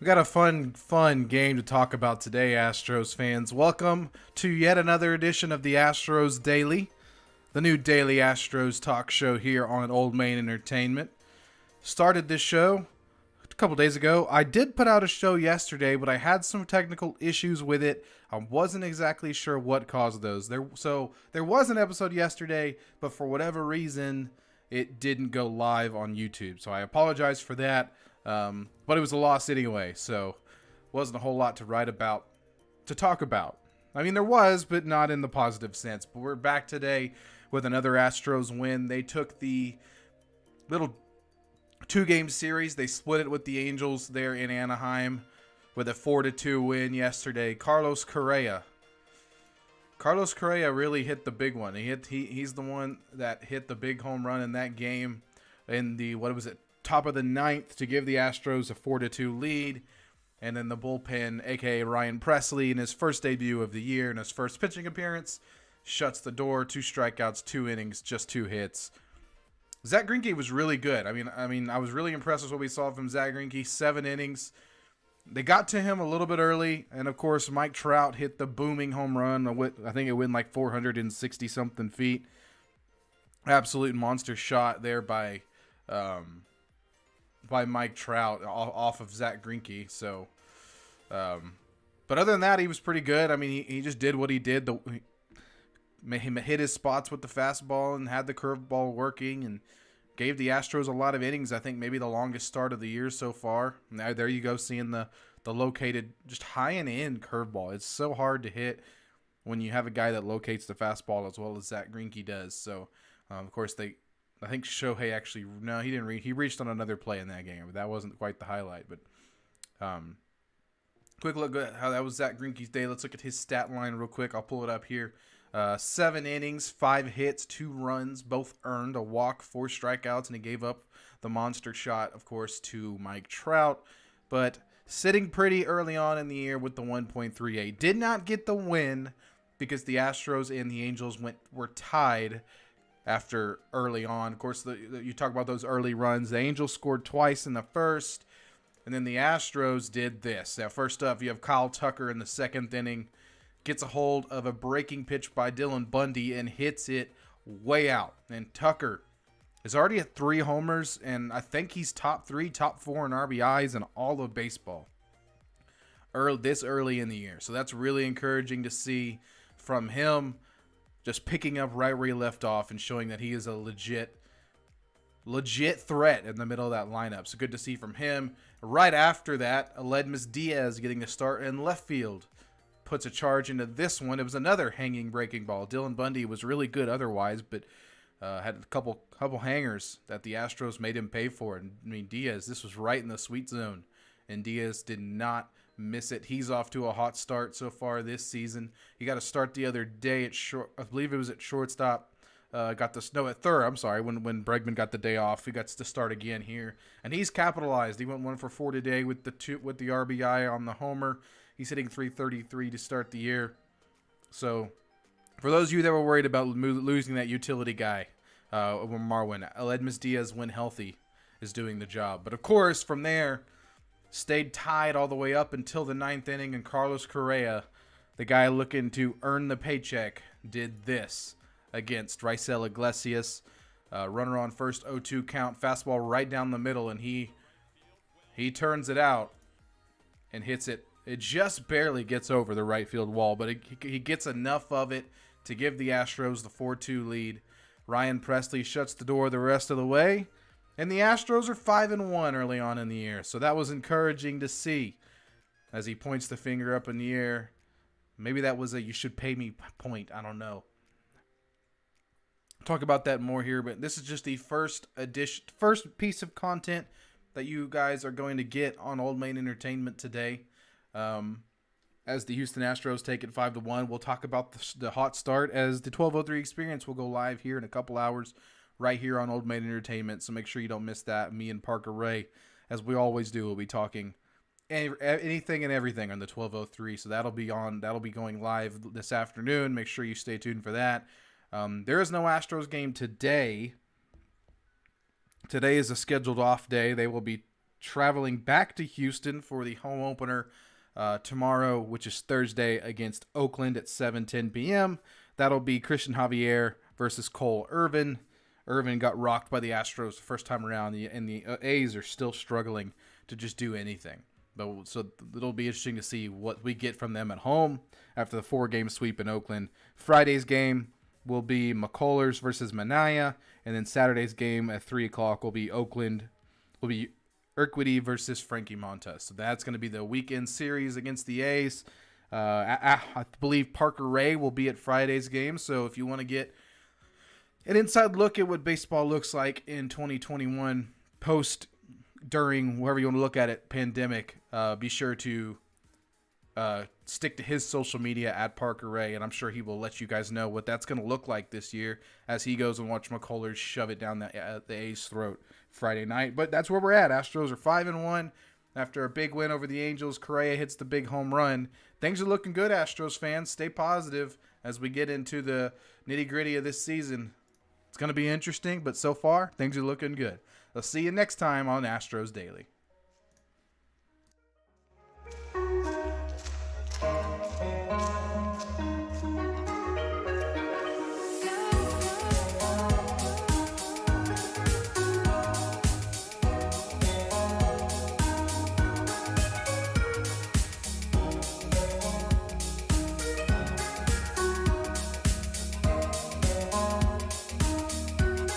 We got a fun game to talk about today, Astros fans. Welcome to yet another edition of the Astros Daily, the new daily Astros talk show here on Old Main Entertainment. Started this show a couple days ago. I did put out a show yesterday, but I had some technical issues with it. I wasn't exactly sure what caused those. There was an episode yesterday, but for whatever reason, it didn't go live on YouTube. So I apologize for that. But it was a loss anyway, so wasn't a whole lot to talk about. I mean, there was, but not in the positive sense. But we're back today with another Astros win. They took the little two-game series. They split it with the Angels there in Anaheim with a 4-2 win yesterday. Carlos Correa really hit the big one. He's the one that hit the big home run in that game in the, top of the ninth to give the Astros a 4-2 lead. And then the bullpen, a.k.a. Ryan Presley, in his first debut of the year, in his first pitching appearance, shuts the door. 2 strikeouts, 2 innings, just 2 hits. Zach Greinke was really good. I mean, I was really impressed with what we saw from Zach Greinke. 7 innings. They got to him a little bit early. And, of course, Mike Trout hit the booming home run. I think it went like 460-something feet. Absolute monster shot there by Mike Trout off of Zach Greinke. So, but other than that, he was pretty good. I mean, he just did what he did. He hit his spots with the fastball and had the curveball working and gave the Astros a lot of innings. I think maybe the longest start of the year so far. Now there you go, seeing the located, just high and in curveball. It's so hard to hit when you have a guy that locates the fastball as well as Zach Greinke does. So, of course, I think Shohei actually, no, he didn't he reached on another play in that game, but that wasn't quite the highlight. But quick look at how that was Zach Greinke's day. Let's look at his stat line real quick. I'll pull it up here. 7 innings, 5 hits, 2 runs, both earned, a walk, 4 strikeouts, and he gave up the monster shot, of course, to Mike Trout. But sitting pretty early on in the year with the 1.38. Did not get the win because the Astros and the Angels were tied after early on. Of course, you talk about those early runs. The Angels scored twice in the first, and then the Astros did this. Now, first up, you have Kyle Tucker in the 2nd inning. Gets a hold of a breaking pitch by Dylan Bundy and hits it way out. And Tucker is already at 3 homers, and I think he's top 4 in RBIs in all of baseball this early in the year. So that's really encouraging to see from him. Just picking up right where he left off and showing that he is a legit threat in the middle of that lineup. So good to see from him. Right after that, Aledmys Diaz getting the start in left field. Puts a charge into this one. It was another hanging breaking ball. Dylan Bundy was really good otherwise, but had a couple hangers that the Astros made him pay for. And I mean, Diaz, this was right in the sweet zone, and Diaz did not miss it. He's off to a hot start so far this season. He got a start the other day at I believe it was at shortstop. Got at third. I'm sorry, when Bregman got the day off, he got to start again here, and he's capitalized. He went 1 for 4 today with the RBI on the homer. He's hitting .333 to start the year. So, for those of you that were worried about losing that utility guy, Marwin, Aledmys Diaz, when healthy, is doing the job. But of course, from there, stayed tied all the way up until the 9th inning, and Carlos Correa, the guy looking to earn the paycheck, did this against Raisel Iglesias. Runner on first, 0-2 count, fastball right down the middle, and he turns it out and hits it. It just barely gets over the right field wall, but he gets enough of it to give the Astros the 4-2 lead. Ryan Presley shuts the door the rest of the way, and the Astros are 5-1 early on in the year. So that was encouraging to see as he points the finger up in the air. Maybe that was a "you should pay me" point. I don't know. Talk about that more here, but this is just the first piece of content that you guys are going to get on Old Main Entertainment today. As the Houston Astros take it 5-1, we'll talk about the hot start as the 1203 experience will go live here in a couple hours right here on Old Main Entertainment. So make sure you don't miss that. Me and Parker Ray, as we always do, will be talking anything and everything on the 1203. So that'll be going live this afternoon. Make sure you stay tuned for that. There is no Astros game today. Today is a scheduled off day. They will be traveling back to Houston for the home opener tomorrow, which is Thursday, against Oakland at 7:10 p.m. That'll be Christian Javier versus Cole Irvin. Irvin got rocked by the Astros the first time around, and the A's are still struggling to just do anything. But so it'll be interesting to see what we get from them at home after the 4-game sweep in Oakland. Friday's game will be McCullers versus Manaya, and then Saturday's game at 3 o'clock will be Urquidy versus Frankie Montas. So that's going to be the weekend series against the A's. I believe Parker Ray will be at Friday's game, so if you want to get an inside look at what baseball looks like in 2021 post, during, wherever you want to look at it, pandemic, be sure to stick to his social media at Parker Ray, and I'm sure he will let you guys know what that's going to look like this year as he goes and watch McCullers shove it down the A's throat Friday night. But that's where we're at. Astros are 5-1 after a big win over the Angels. Correa hits the big home run. Things are looking good, Astros fans. Stay positive as we get into the nitty-gritty of this season. It's going to be interesting, but so far, things are looking good. I'll see you next time on Astros Daily.